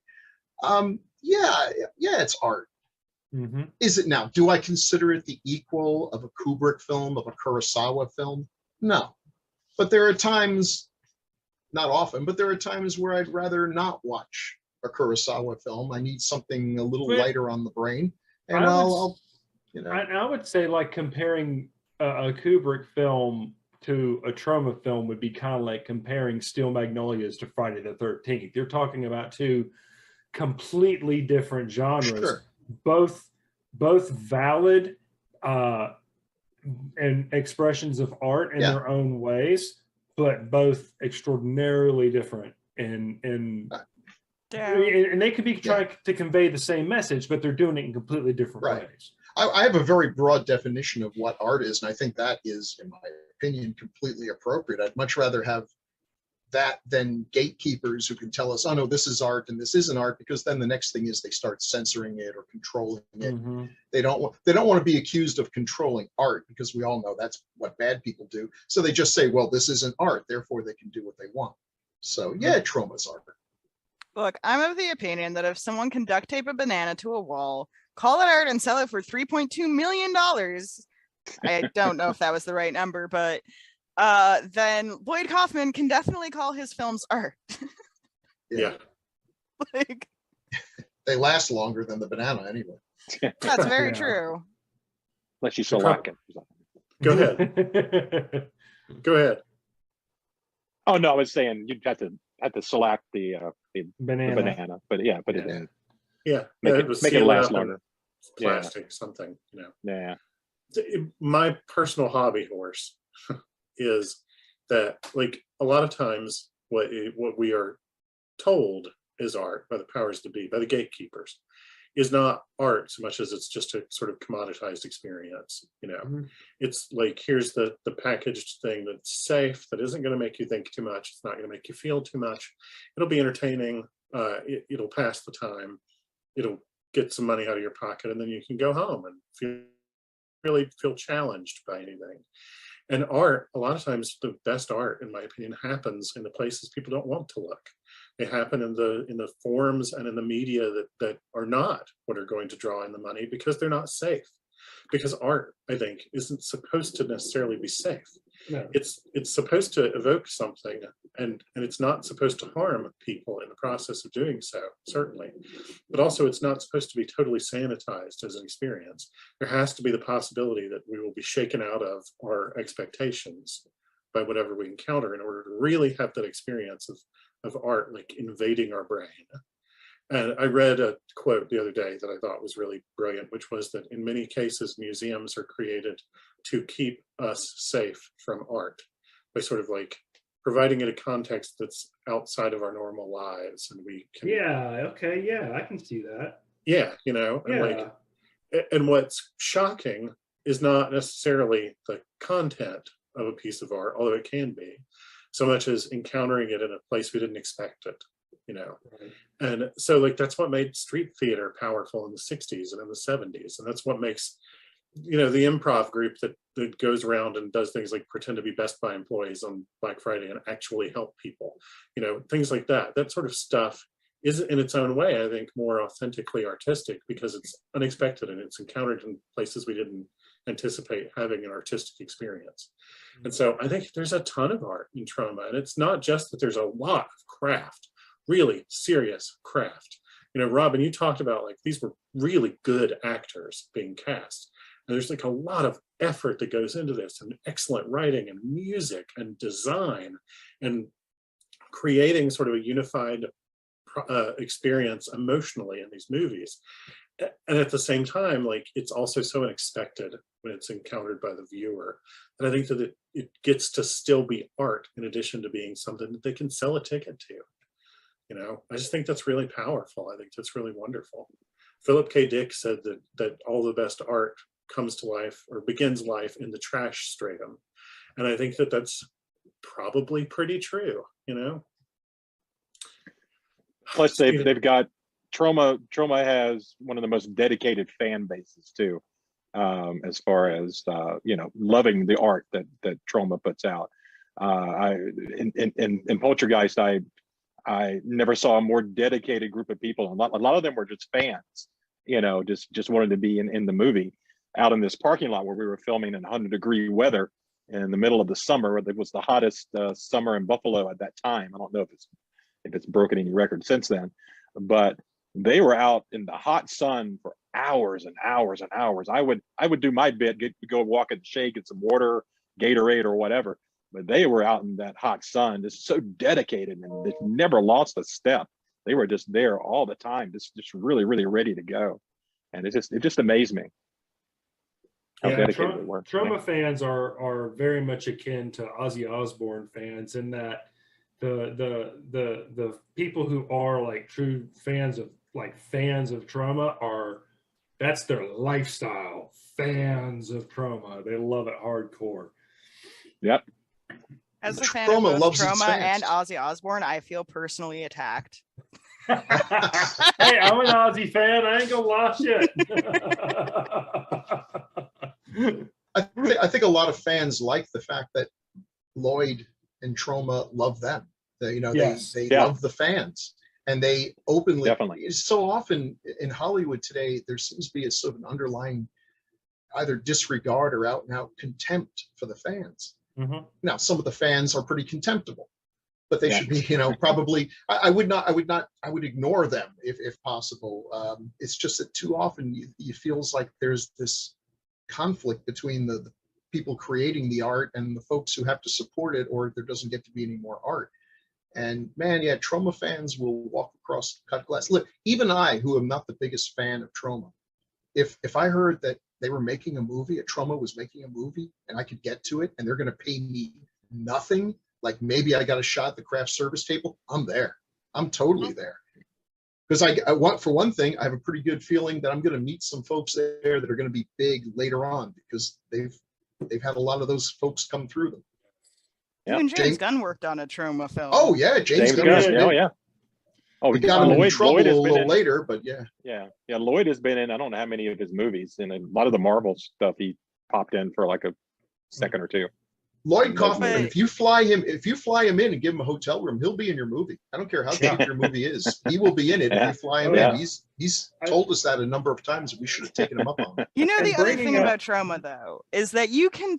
Yeah, it's art. Mm-hmm. Is it now? Do I consider it the equal of a Kubrick film, of a Kurosawa film? No. But there are times, not often, but there are times where I'd rather not watch a Kurosawa film. I need something a little lighter on the brain. And I'll you know. I would say like comparing a Kubrick film to a Troma film would be kind of like comparing Steel Magnolias to Friday the 13th. You're talking about 2 completely different genres. Sure. Both valid and expressions of art in their own ways, but both extraordinarily different and they could be trying to convey the same message, but they're doing it in completely different ways. I have a very broad definition of what art is, and I think that is, in my opinion, completely appropriate. I'd much rather have that than gatekeepers who can tell us, oh no, this is art and this isn't art, because then the next thing is they start censoring it or controlling it. Mm-hmm. They don't want to be accused of controlling art, because we all know that's what bad people do. So they just say, well, this isn't art, therefore they can do what they want. So yeah, Troma's art. Look, I'm of the opinion that if someone can duct tape a banana to a wall, call it art, and sell it for $3.2 million, I don't know if that was the right number, but then Lloyd Kaufman can definitely call his films art. Yeah. Like, they last longer than the banana anyway. That's very true. Unless you shellac it. Go ahead. Go ahead. Oh no, I was saying you'd have to shellac the banana, but yeah, put it in. Yeah, make it last longer. Plastic, something, you know. Yeah. My personal hobby horse is that, like, a lot of times what we are told is art by the powers to be, by the gatekeepers, is not art so much as it's just a sort of commoditized experience. You know, it's like, here's the packaged thing that's safe, that isn't going to make you think too much, it's not going to make you feel too much, it'll be entertaining, it'll pass the time, it'll get some money out of your pocket, and then you can go home and really feel challenged by anything. And art, a lot of times the best art, in my opinion, happens in the places people don't want to look. They happen in the forms and in the media that are not what are going to draw in the money, because they're not safe. Because art, I think, isn't supposed to necessarily be safe. No. It's supposed to evoke something, and it's not supposed to harm people in the process of doing so, certainly. But also, it's not supposed to be totally sanitized as an experience. There has to be the possibility that we will be shaken out of our expectations by whatever we encounter in order to really have that experience of art like invading our brain. And I read a quote the other day that I thought was really brilliant, which was that in many cases, museums are created to keep us safe from art by sort of like providing it a context that's outside of our normal lives. And we can, okay, I can see that. And what's shocking is not necessarily the content of a piece of art, although it can be, so much as encountering it in a place we didn't expect it. Right. And so like that's what made street theater powerful in the 60s and in the 70s, and that's what makes the improv group that goes around and does things like pretend to be Best Buy employees on Black Friday and actually help people, things like that sort of stuff is in its own way, I think, more authentically artistic because it's unexpected and it's encountered in places we didn't anticipate having an artistic experience. And so I think there's a ton of art in Troma, and it's not just that there's a lot of craft, really serious craft. Robin, you talked about like these were really good actors being cast, and there's like a lot of effort that goes into this, and excellent writing and music and design and creating sort of a unified experience emotionally in these movies. And at the same time, like it's also so unexpected when it's encountered by the viewer. And I think that it gets to still be art in addition to being something that they can sell a ticket to. I just think that's really powerful. I think that's really wonderful. Philip K. Dick said that all the best art comes to life or begins life in the trash stratum. And I think that that's probably pretty true, Plus they've got Troma has one of the most dedicated fan bases too, as far as loving the art that Troma puts out. In Poultrygeist, I never saw a more dedicated group of people. A lot of them were just fans, just wanted to be in the movie, out in this parking lot where we were filming in 100-degree weather in the middle of the summer. It was the hottest summer in Buffalo at that time. I don't know if it's broken any record since then, but they were out in the hot sun for hours and hours and hours. I would do my bit, go walk in the shade, get some water, Gatorade or whatever. But they were out in that hot sun, just so dedicated, and they never lost a step. They were just there all the time, just really, really ready to go. And it just amazed me how dedicated they were. Troma fans are very much akin to Ozzy Osbourne fans in that the people who are like true fans of Troma that's their lifestyle. Fans of Troma, they love it hardcore. Yep. As a fan of both Troma and Ozzy Osbourne, I feel personally attacked. Hey, I'm an Ozzy fan. I ain't gonna lie shit. I think a lot of fans like the fact that Lloyd and Troma love them. They love the fans, and they openly. Definitely. So often in Hollywood today, there seems to be a sort of an underlying either disregard or out and out contempt for the fans. Mm-hmm. Now, some of the fans are pretty contemptible, but they should be, probably. I would ignore them if possible. It's just that too often it feels like there's this conflict between the people creating the art and the folks who have to support it, or there doesn't get to be any more art. And man, Troma fans will walk across cut glass. Look, even I, who am not the biggest fan of Troma, if I heard that they were making a movie, Troma was making a movie, and I could get to it, and they're going to pay me nothing, like maybe I got a shot at the craft service table, I'm there. I'm totally there. Because I want, for one thing, I have a pretty good feeling that I'm going to meet some folks there that are going to be big later on, because they've had a lot of those folks come through them. Even James Gunn worked on a Troma film. Oh yeah, James Gunn. Oh, He got him in Lloyd trouble has a been little in, later, but yeah. yeah. Lloyd has been in, I don't know how many of his movies, and a lot of the Marvel stuff he popped in for like a second or two. Lloyd Those Kaufman, movies. if you fly him in and give him a hotel room, he'll be in your movie. I don't care how cheap your movie is. He will be in it if Yeah. you fly him Yeah. in. He's told us that a number of times. We should have taken him up on it. You know, And the other bringing thing up- about Troma, though, is that you can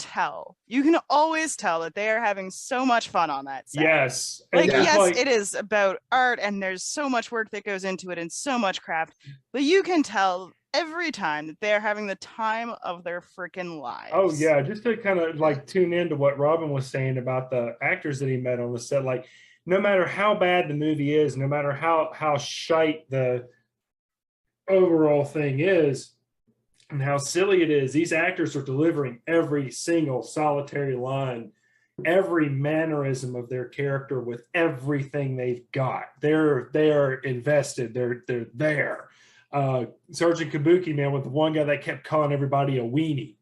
always tell that they are having so much fun on that set. Yes. Like, And Yeah. yes, it is about art and there's so much work that goes into it and so much craft, but you can tell every time that they're having the time of their freaking lives. Oh yeah, just to kind of like tune into what Robin was saying about the actors that he met on the set. Like, no matter how bad the movie is, no matter how shite the overall thing is, and how silly it is, these actors are delivering every single solitary line, every mannerism of their character with everything they've got. They are invested. They're there. Sergeant Kabuki, man, with the one guy that kept calling everybody a weenie.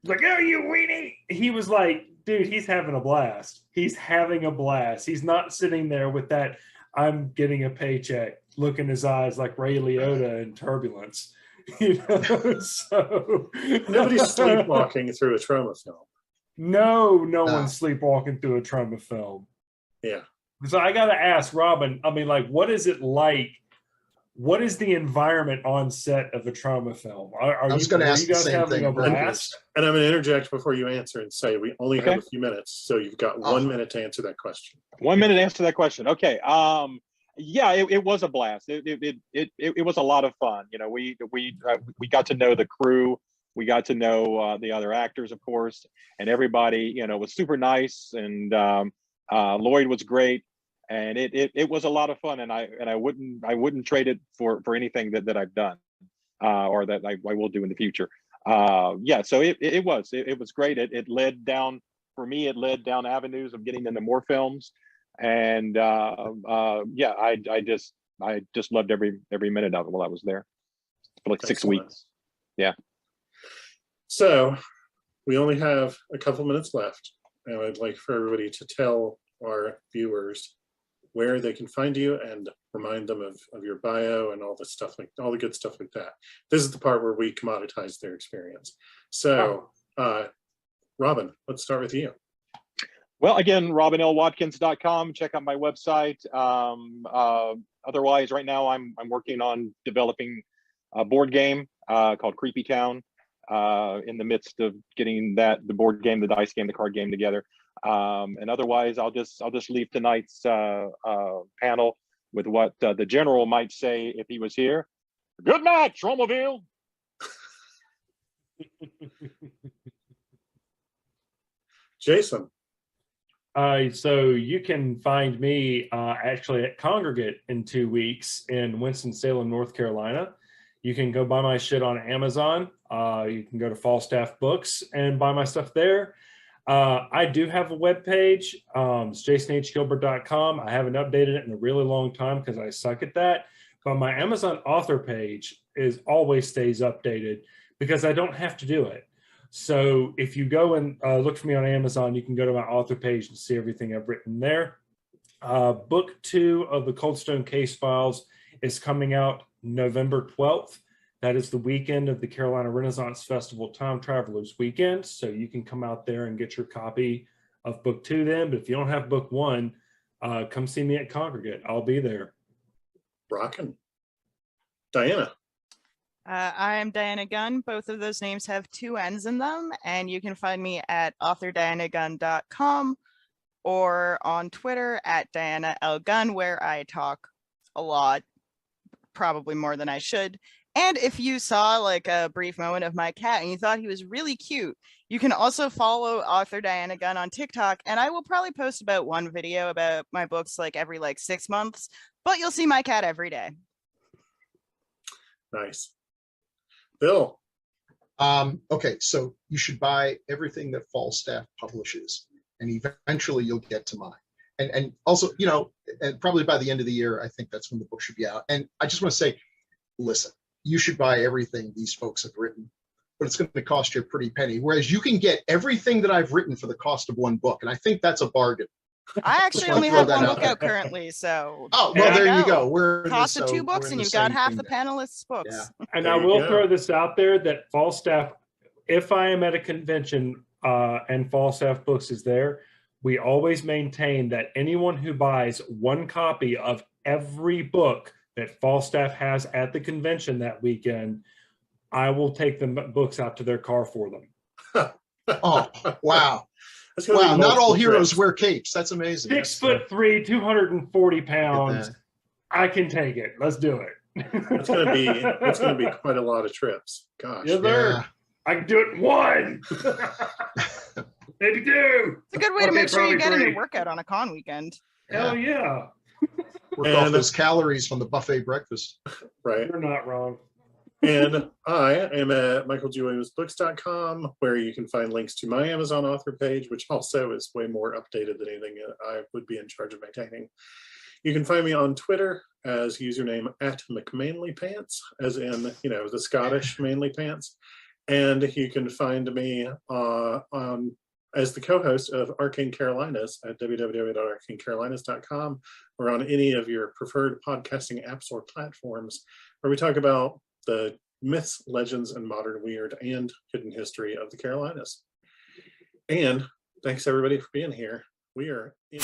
Like, oh, you weenie. He was like, dude, he's having a blast. He's having a blast. He's not sitting there with that, I'm getting a paycheck, look in his eyes like Ray Liotta in Turbulence. You know, so Nobody's sleepwalking through a Troma film. No one's sleepwalking through a Troma film. Yeah. So I got to ask Robin, I mean, like, what is it like? What is the environment on set of a Troma film? I was going to ask the same thing. A blast? And I'm going to interject before you answer and say we only have a few minutes, so you've got 1 minute to answer that question. 1 minute to answer that question. Okay. Yeah, it was a blast. It was a lot of fun. You know, we got to know the crew. We got to know the other actors, of course, and everybody. You know, was super nice, and Lloyd was great, and it was a lot of fun. And I wouldn't trade it for anything that I've done or that I will do in the future. Yeah, so it was great. It led down, for me, it led down avenues of getting into more films. And yeah, I just loved every minute of it while I was there for like 6 weeks. Yeah. So we only have a couple minutes left, and I'd like for everybody to tell our viewers where they can find you and remind them of your bio and all the stuff, like all the good stuff like that. This is the part where we commoditize their experience. So Robin, let's start with you. Well, again, robinlwatkins.com. Check out my website. Otherwise, right now I'm working on developing a board game called Creepy Town. In the midst of getting the board game, the dice game, the card game together. And otherwise, I'll just leave tonight's panel with what the general might say if he was here. Good night, Tromaville. Jason. So you can find me actually at Congregate in 2 weeks in Winston-Salem, North Carolina. You can go buy my shit on Amazon. You can go to Falstaff Books and buy my stuff there. I do have a webpage. It's jasonhgilbert.com. I haven't updated it in a really long time because I suck at that. But my Amazon author page always stays updated because I don't have to do it. So if you go and look for me on Amazon, you can go to my author page and see everything I've written there. Book 2 of the Cold Stone Case Files is coming out November 12th. That is the weekend of the Carolina Renaissance Festival Time Travelers Weekend. So you can come out there and get your copy of book 2 then. But if you don't have book 1, come see me at Congregate. I'll be there. Rockin'. Dianna. I'm Dianna Gunn. Both of those names have 2 N's in them, and you can find me at authordiannagunn.com or on Twitter at Dianna L. Gunn, where I talk a lot, probably more than I should. And if you saw like a brief moment of my cat and you thought he was really cute, you can also follow author Dianna Gunn on TikTok, and I will probably post about 1 video about my books like every 6 months, but you'll see my cat every day. Nice. Bill. Okay, so you should buy everything that Falstaff publishes, and eventually you'll get to mine. And also, you know, and probably by the end of the year, I think that's when the book should be out. And I just want to say, listen, you should buy everything these folks have written, but it's going to cost you a pretty penny. Whereas you can get everything that I've written for the cost of 1 book. And I think that's a bargain I actually wanna only throw have that one out book there. out currently, so Oh, well, there you go. Toss the two books and you've got half the panelists' books. And There I you will go. throw this out there that Falstaff, if I am at a convention and Falstaff Books is there, we always maintain that anyone who buys one copy of every book that Falstaff has at the convention that weekend, I will take the books out to their car for them. Oh, wow. That's gonna be Wow, not all multiple heroes trips. wear capes. That's amazing. 6'3", 240 Look at pounds. that. I can take it. Let's do it. It's gonna be quite a lot of trips. Gosh. Yes, sir. Yeah. I can do it in one. Maybe two. It's a good way to Okay, make sure you probably get in your three. workout on a con weekend. Hell yeah. Work off And- those calories from the buffet breakfast. Right. You're not wrong. And I am at michaelgwilliamsbooks.com, where you can find links to my Amazon author page, which also is way more updated than anything I would be in charge of maintaining. You can find me on Twitter as username at McManlyPants, as in, you know, the Scottish Manly Pants. And you can find me on as the co-host of Arcane Carolinas at www.arcanecarolinas.com, or on any of your preferred podcasting apps or platforms, where we talk about the myths, legends, and modern weird and hidden history of the Carolinas. And thanks everybody for being here. We are in.